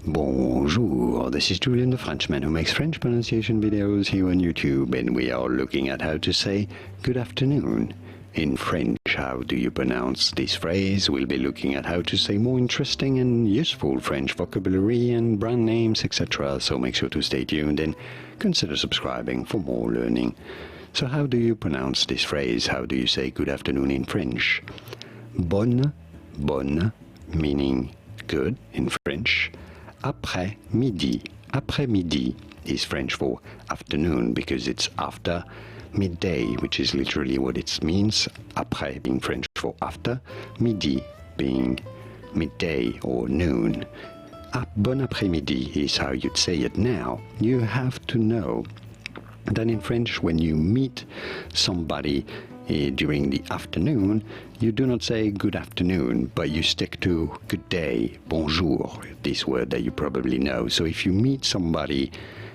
Bonjour, this is Julien the Frenchman who makes French pronunciation videos here on YouTube, and we are looking at how to say good afternoon. In French, how do you pronounce this phrase? We'll be looking at how to say more interesting and useful French vocabulary and brand names, etc. So make sure to stay tuned and consider subscribing for more learning. So how do you pronounce this phrase? How do you say good afternoon in French? Bonne, meaning good in French. Après-midi. Après-midi is French for afternoon because it's after midday, which is literally what it means. Après being French for after, midi being midday or noon. Bon après-midi is how you'd say it now. You have to know that in French, when you meet somebody during the afternoon, you do not say good afternoon, but you stick to good day, bonjour, this word that you probably know. So if you meet somebody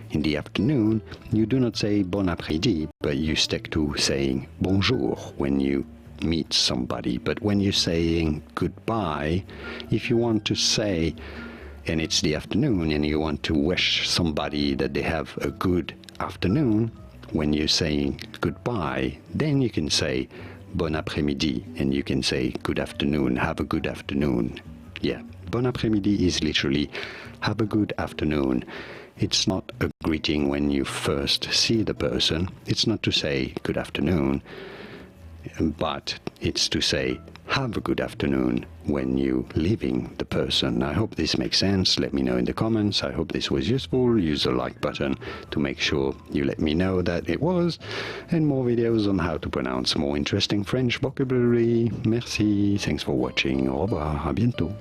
in the afternoon, you do not say bon après-midi, but you stick to saying bonjour when you meet somebody. But when you're saying goodbye, if you want to say, and it's the afternoon, and you want to wish somebody that they have a good afternoon, when you're saying goodbye, then you can say bon après-midi, and you can say good afternoon, have a good afternoon. Yeah, bon après-midi is literally have a good afternoon. It's not a greeting when you first see the person. It's not to say good afternoon, but it's to say have a good afternoon when you're leaving the person. I hope this makes sense. Let me know in the comments. I hope this was useful. Use the like button to make sure you let me know that it was, and more videos on how to pronounce more interesting French vocabulary. Merci. Thanks for watching. Au revoir. À bientôt.